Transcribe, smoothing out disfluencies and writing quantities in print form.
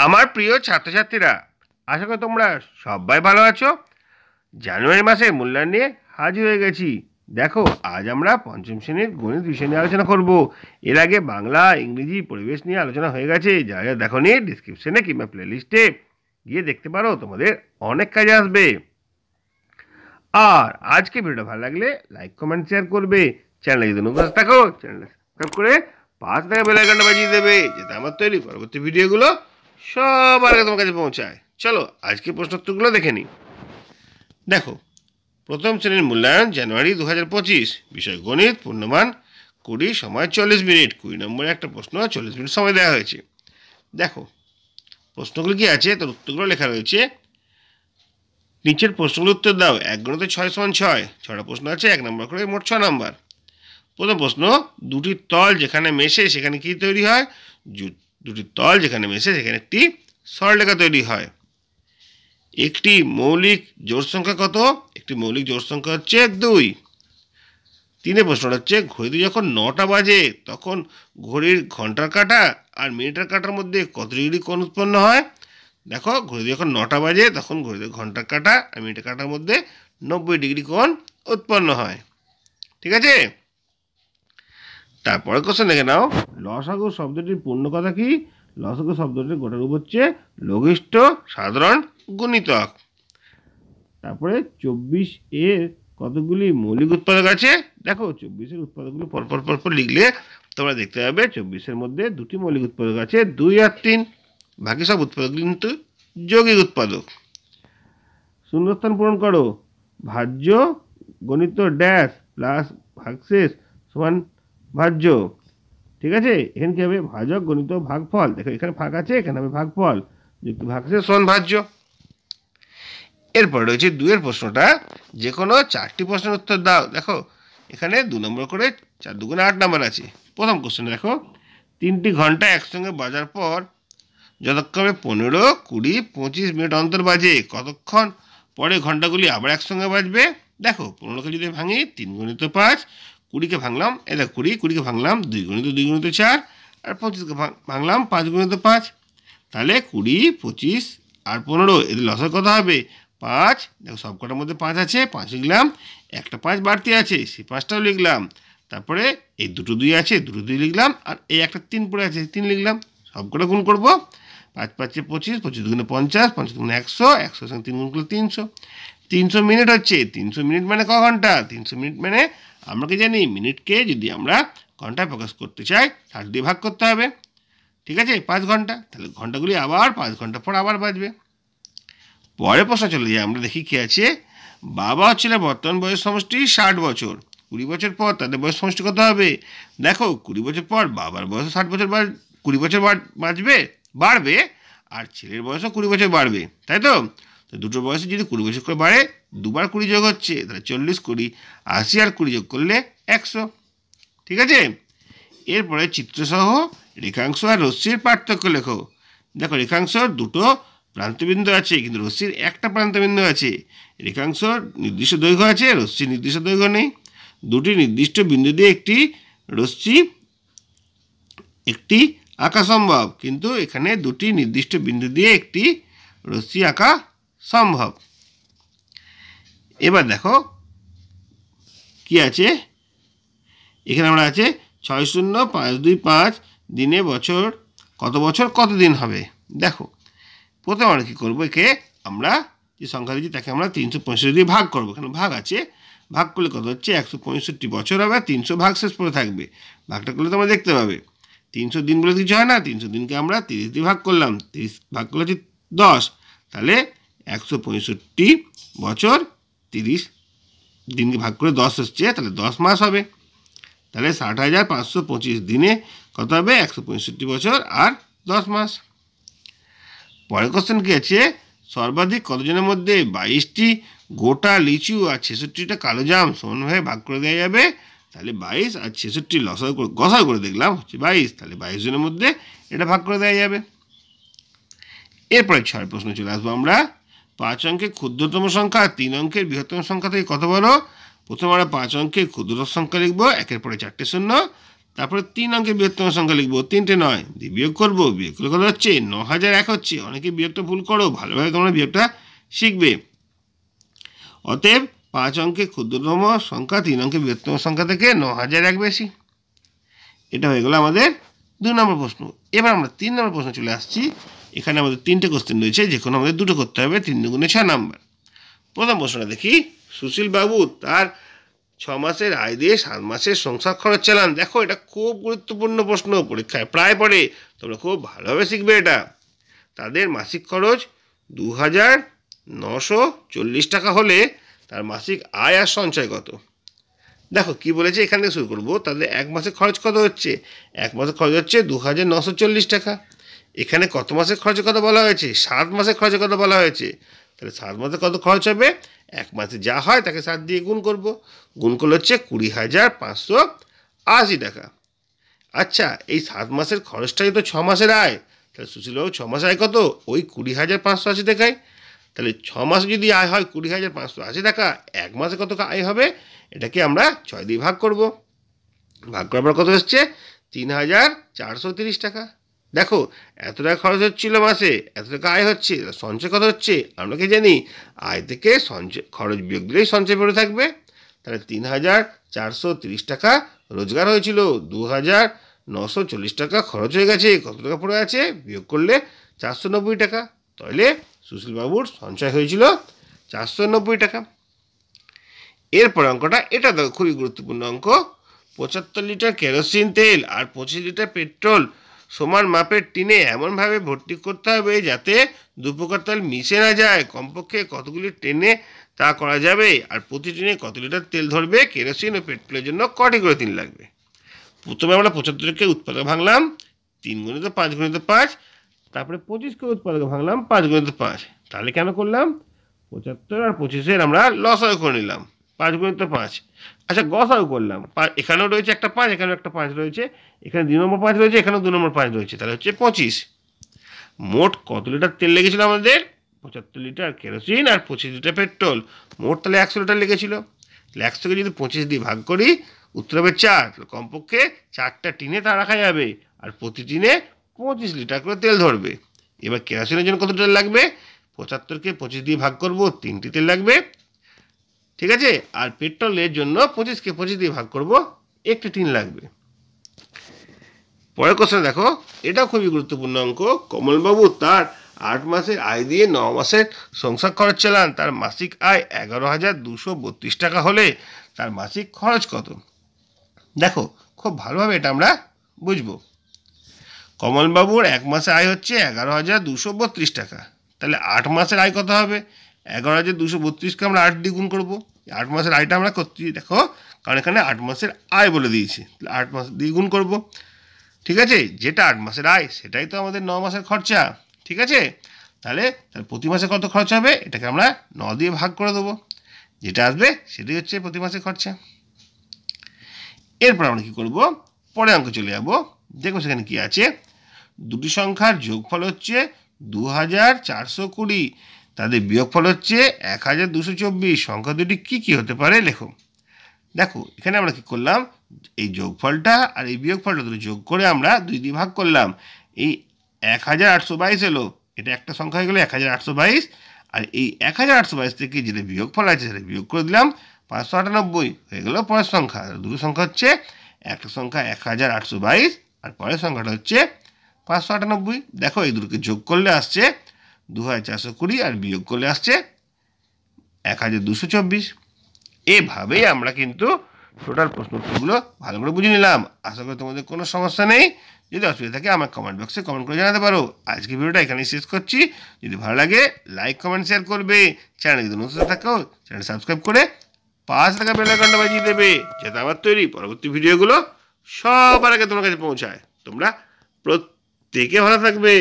আমার প্রিয় ছাত্রছাত্রীরা, আশা করি তোমরা সবাই ভালো আছো। জানুয়ারি মাসের মূল্যায়ন নিয়ে হাজির হয়ে গেছি। দেখো, আজ আমরা পঞ্চম শ্রেণীর গণিত বিষয় নিয়ে আলোচনা করব। এর আগে বাংলা, ইংরেজি, পরিবেশ নিয়ে আলোচনা হয়ে গেছে। যারা দেখো নি, ডিসক্রিপশনে কিংবা প্লেলিস্টে গিয়ে দেখতে পারো, তোমাদের অনেক কাজে আসবে। আর আজকে ভিডিওটা ভালো লাগলে লাইক, কমেন্ট, শেয়ার করবে। চ্যানেলে যদি নতুন থাকো, চ্যানেলটা সাবস্ক্রাইব করে পাঁচ টাকা বেল আইকনটা বাজিয়ে দেবে, যাতে আমার তৈরি পরবর্তী ভিডিওগুলো সবার আগে তোমার কাছে পৌঁছায়। চলো আজকে প্রশ্নোত্তরগুলো দেখে নিই। দেখো, প্রথম শ্রেণীর মূল্যায়ন জানুয়ারি 2025, বিষয় গণিত, পূর্ণমান 20, সময় 40 মিনিট। 20 নম্বরে একটা প্রশ্ন, 40 মিনিট সময় দেওয়া হয়েছে। দেখো প্রশ্নগুলো কি আছে, তার উত্তরগুলো লেখা রয়েছে। নিচের প্রশ্নগুলোর উত্তর দাও। 1 গুণিত 6 সমান 6। 6টা প্রশ্ন আছে, 1 নম্বর করে, মোট 6 নম্বর। প্রথম প্রশ্ন, দুটি তল যেখানে মেশে সেখানে কি তৈরি হয়? দুটি তল যেখানে মেশে সেখানে একটি সরলরেখা তৈরি হয়। একটি মৌলিক জোড় সংখ্যা কত? একটি মৌলিক জোড় সংখ্যা হচ্ছে 2। 3 প্রশ্নটা হচ্ছে, ঘড়িতে যখন 9টা বাজে তখন ঘড়ির ঘন্টার কাঁটা আর মিনিটের কাঁটার মধ্যে কত ডিগ্রি কোণ উৎপন্ন হয়? দেখো, ঘড়িতে যখন 9টা বাজে তখন ঘড়িতে ঘন্টার কাঁটা আর মিনিটের কাঁটার মধ্যে 90 ডিগ্রি কোণ উৎপন্ন হয়। ঠিক আছে, তারপরে কোশ্চেন দেখে নাও। লসাগু শব্দটির পূর্ণ কথা কি? লসাগু শব্দটির গোটা রূপ হচ্ছে লঘিষ্ঠ সাধারণ গুণিতক। তারপরে 24 এর কতগুলি মৌলিক উৎপাদক আছে? দেখো, 24 এর উৎপাদকগুলো পরপর লিখলে তোমরা দেখতে পাবে 24 এর মধ্যে দুটি মৌলিক উৎপাদক আছে, 2 আর 3। বাকি সব উৎপাদকগুলি কিন্তু যৌগিক উৎপাদক। শূন্যস্থান পূরণ করো। ভাজ্য গণিত ড্যাশ প্লাস ভাগশেষ সমান ভাজ্য। ঠিক আছে, এখানে কি হবে? ভাজক গণিত ভাগফল। দেখো, এখানে ভাগ আছে, এখানে হবে ভাগফল যুক্ত ভাগশেষ সমান ভাজ্য। এরপর রয়েছে 2 এর প্রশ্নটা, যে কোনো 4টি প্রশ্নের উত্তর দাও। দেখো, এখানে 2 নম্বর করে, 4 2 8 নম্বর আছে। প্রথম কোশ্চেন দেখো, 3টি ঘন্টা একসঙ্গে বাজার পর যথাক্রমে 15, 20, 25 মিনিট অন্তর বাজে, কতক্ষণ পরে ঘন্টাগুলি আবার একসঙ্গে বাজবে? দেখো, 15কে যদি ভাঙি, 3 গুণিত 5, 20কে ভাঙলাম, দেখ 20কে ভাঙলাম 2 গুণিত 2 গুণিত 4, আর 25কে ভাঙলাম 5 গুণিত 5। তাহলে 20, 25 আর 15, এদের লসাগু কত হবে? 5। দেখো, সবকটার মধ্যে 5 আছে, 5 লিখলাম। একটা 5 বাড়তি আছে, সেই 5টাও লিখলাম। তারপরে এই দুটো 2 আছে, দুটো 2 লিখলাম। আর এই একটা 3 পড়ে আছে, 3 লিখলাম। সবকটা গুণ করবো। 5 5 25, 25 দুগুণে 50, 50 দুগুণে 100, 100 সঙ্গে 3 গুণ করলে 300। 300 মিনিট হচ্ছে। 300 মিনিট মানে ক ঘন্টা? 300 মিনিট মানে আমরা কি জানি, মিনিটকে যদি আমরা ঘন্টায় প্রকাশ করতে চাই 60 দিয়ে ভাগ করতে হবে। ঠিক আছে, 5 ঘন্টা। তাহলে ঘন্টাগুলি আবার 5 ঘন্টা পর আবার বাজবে। পরের প্রশ্ন চলে যাই, আমরা দেখি কি আছে। বাবা হচ্ছিল বর্তমান বয়স সমষ্টি 60 বছর। 20 বছর পর তাদের বয়স সমষ্টি কত হবে? দেখো, 20 বছর পর বাবার বয়স 60 বছর 20 বছর বাড়বে, আর ছেলের বয়সও 20 বছর বাড়বে, তাই তো? তো দুটোর বয়সে যদি 20 বছর করে বাড়ে, দুবার 20 যোগ হচ্ছে, তাহলে 40, 20, 80 আর 20 যোগ করলে 100। ঠিক আছে, এরপরে চিত্রসহ রেখাংশ আর রশ্মির পার্থক্য লেখো। দেখো, রেখাংশ দুটো প্রান্তবিন্দু আছে, কিন্তু রশ্মির একটা প্রান্তবিন্দু আছে। রেখাংশ নির্দিষ্ট দৈর্ঘ্য আছে, রশ্মির নির্দিষ্ট দৈর্ঘ্য নেই। দুটি নির্দিষ্ট বিন্দু দিয়ে একটি আঁকা সম্ভব, কিন্তু এখানে দুটি নির্দিষ্ট বিন্দু দিয়ে একটি রশ্মি আঁকা সম্ভব। এবার দেখো কি আছে, এখানে আমরা আছে 60525 দিনে বছর কত বছর কত দিন হবে। দেখো, প্রথমে আমরা কী করবো, একে আমরা যে সংখ্যা দিচ্ছি তাকে আমরা 365 দিয়ে ভাগ করবো। এখানে ভাগ আছে, ভাগ করলে কত হচ্ছে? 165 বছর হবে, 300 ভাগ শেষ পড়ে থাকবে। ভাগটা করলে তোমরা দেখতে পাবে 300 দিন বলে কিছু হয় না। 300 দিনকে আমরা 30 দিয়ে ভাগ করলাম, 30 ভাগ করলে হচ্ছে 10। তাহলে 165 বছর 30 দিনকে ভাগ করে 10 হচ্ছে, তাহলে 10 মাস হবে। তাহলে 60,525 দিনে কত হবে? 165 বছর আর 10 মাস। পরের কোশ্চেন কি আছে, সর্বাধিক কতজনের মধ্যে 22টি গোটা লিচু আর 66টা কালো জাম সমানভাবে ভাগ করে দেওয়া যাবে? তাহলে 22 আর 66 গসাগু করে দেখলাম হচ্ছে 22, তাহলে 22 জনের মধ্যে এটা ভাগ করে দেওয়া যাবে। এরপরে 6 প্রশ্ন চলে আসবো আমরা। 5 অঙ্কের ক্ষুদ্রতম সংখ্যা 3 অঙ্কের বৃহত্তম সংখ্যা থেকে কত বড়? প্রথমে আমরা 5 অঙ্কের ক্ষুদ্রতম সংখ্যা লিখবো, 1-এর পরে 4টে শূন্য, তারপরে 3 অঙ্কের বৃহত্তম সংখ্যা লিখবো, 3টে 9 দিয়ে বিয়োগ করবো, বিয়োগ করলে কত হচ্ছে 9001 হচ্ছে। অনেকে বিয়োগটা ভুল করো, ভালোভাবে তোমরা বিয়োগটা শিখবে। অতএব 5 অঙ্কের ক্ষুদ্রতম সংখ্যা 3 অঙ্কের বৃহত্তম সংখ্যা থেকে 9001 বেশি। এটা হয়ে গেল আমাদের 2 নম্বর প্রশ্ন। এবার আমরা 3 নম্বর প্রশ্ন চলে আসছি। এখানে আমাদের 3টে কোশ্চেন রয়েছে, যে কোনো আমাদের 2টো করতে হবে, 3 দুগুণে 6 নম্বর। প্রথম প্রশ্নটা দেখি, সুশীল বাবু তার 6 মাসের আয় দিয়ে 7 মাসের সংসার খরচ চালান। দেখো এটা খুব গুরুত্বপূর্ণ প্রশ্ন, পরীক্ষায় প্রায় পড়ে, তোমরা খুব ভালোভাবে শিখবে এটা। তাদের মাসিক খরচ 2940 টাকা হলে তার মাসিক আয় আর সঞ্চয় কত? দেখো কি বলেছে, এখান থেকে শুরু করবো। তাদের 1 মাসের খরচ কত হচ্ছে? 1 মাসের খরচ হচ্ছে 2940 টাকা। এখানে কত মাসের খরচের কথা বলা হয়েছে? 7 মাসের খরচের কথা বলা হয়েছে। তাহলে 7 মাসে কত খরচ হবে? 1 মাসে যা হয় তাকে 7 দিয়ে গুণ করব। গুণ করলে হচ্ছে 20,580 টাকা। আচ্ছা, এই 7 মাসের খরচটাই তো 6 মাসের আয়। তাহলে সুশীলবাবু 6 মাসের আয় কত? ওই 20,580 টাকায়। তাহলে 6 মাসে যদি আয় হয় 20,580 টাকা, 1 মাসে কত আয় হবে? এটাকে আমরা 6 দিয়ে ভাগ করব। ভাগ করার পর কত এসছে? 3,430 টাকা। দেখো এত টাকা খরচ হচ্ছিল মাসে, এত টাকা আয় হচ্ছে, সঞ্চয় কত হচ্ছে? আমরা কি জানি, আয় থেকে সঞ্চয় খরচ বিয়োগ দিলেই সঞ্চয় পড়ে থাকবে। তাহলে 3,430 টাকা রোজগার হয়েছিল, 2,940 টাকা খরচ হয়ে গেছে, কত টাকা পড়ে আছে? বিয়োগ করলে 490 টাকা। তাহলে সুশীলবাবুর সঞ্চয় হয়েছিল 490 টাকা। এরপর অঙ্কটা, এটা দেখো খুবই গুরুত্বপূর্ণ অঙ্ক। 75 লিটার কেরোসিন তেল আর 25 লিটার পেট্রোল সমান মাপের টিনে এমনভাবে ভর্তি করতে হবে যাতে 2 প্রকার তেল মিশে না যায়। কমপক্ষে কতগুলি টেনে তা করা যাবে, আর প্রতি টিনে কত লিটার তেল ধরবে? কেরোসিন ও পেট্রোলের জন্য কটি করে টিন লাগবে? প্রথমে আমরা 75কে উৎপাদক ভাঙলাম 3 গুণিত 5 গুণিত 5, তারপরে 25কে উৎপাদক ভাঙলাম 5 গুণিত 5। তাহলে কেন করলাম? 75 আর 25-এর আমরা লসাগু করে নিলাম, 5 গুণিত 5। আচ্ছা, গসাগু করলাম, এখানেও রয়েছে একটা 5, এখানেও একটা 5 রয়েছে, এখানে 2 নম্বর 5 রয়েছে, এখানেও 2 নম্বর 5 রয়েছে, তাহলে হচ্ছে 25। মোট কত লিটার তেল লেগেছিল আমাদের? 75 লিটার কেরোসিন আর 25 লিটার পেট্রোল, মোট তাহলে 100 লিটার লেগেছিল। তাহলে 100কে যদি 25 দিয়ে ভাগ করি, উত্তর হবে 4। তাহলে কমপক্ষে 4টা টিনে তা রাখা যাবে, আর প্রতি টিনে 25 লিটার করে তেল ধরবে। এবার কেরোসিনের জন্য কত তেল লাগবে? 75কে 25 দিয়ে ভাগ করব, 3টি তেল লাগবে, ঠিক আছে। আর পেট্রোলের জন্য 25কে 25 দিয়ে ভাগ করব, 1টি টিন লাগবে। পরের কোশ্চেন দেখো, এটাও খুবই গুরুত্বপূর্ণ অঙ্ক। কমলবাবু তার 8 মাসের আয় দিয়ে 9 মাসের সংসার খরচ চালান। তার মাসিক আয় 11,232 টাকা হলে তার মাসিক খরচ কত? দেখো খুব ভালোভাবে এটা আমরা বুঝবো। কমলবাবুর 1 মাসের আয় হচ্ছে 11,232 টাকা। তাহলে 8 মাসের আয় কত হবে? 11,232কে আমরা 8 দিয়ে গুণ করবো। 8 মাসের আয়টা আমরা করছি, দেখো কারণ এখানে 8 মাসের আয় বলে দিয়েছি, তাহলে 8 মাস দিয়ে গুণ করবো, ঠিক আছে। যেটা 8 মাসের আয় সেটাই তো আমাদের 9 মাসের খরচা, ঠিক আছে। তাহলে প্রতি মাসে কত খরচ হবে? এটাকে আমরা 9 দিয়ে ভাগ করে দেবো, যেটা আসবে সেটাই হচ্ছে প্রতি মাসের খরচা। এরপর আমরা কী করবো? পরে অঙ্ক চলে যাবো। দেখো সেখানে কি আছে। দুটি সংখ্যার যোগফল হচ্ছে 2,420, তাদের বিয়োগফল হচ্ছে 1,224। সংখ্যা দুটি কী কী হতে পারে লেখো। দেখো এখানে আমরা কি করলাম, এই যোগফলটা আর এই বিয়োগফলটা দুটো যোগ করে আমরা 2 দিয়ে ভাগ করলাম। এই 1,822 এলো, এটা একটা সংখ্যা হয়ে গেলো 1,822, আর এই 1,822 থেকে যেটা বিয়োগফল আছে সেটা বিয়োগ করে দিলাম 598, হয়ে গেল পরের সংখ্যা। দুটো সংখ্যা হচ্ছে, একটা সংখ্যা 1,822 আর পরের সংখ্যাটা হচ্ছে 598। দেখো এই দুটোকে যোগ করলে আসছে 2,420 আর বিয়োগ করলে আসছে 1,224। এভাবেই আমরা কিন্তু টোটাল প্রশ্ন উত্তরগুলো ভালো করে বুঝে নিলাম। আশা করি তোমাদের কোনো সমস্যা নেই। যদি অসুবিধা থাকে আমার কমেন্ট বক্সে কমেন্ট করে জানাতে পারো। আজকে ভিডিওটা এখানেই শেষ করছি। যদি ভালো লাগে লাইক কমেন্ট শেয়ার করবে। চ্যানেল যদি নতুন থাকো চ্যানেল সাবস্ক্রাইব করে পাশে থাকা বেল আইকনটা বাজিয়ে দেবে, যাতে আমার তৈরি পরবর্তী ভিডিওগুলো সবার আগে তোমার কাছে পৌঁছায়। তোমরা প্রত্যেকে ভালো থাকবে।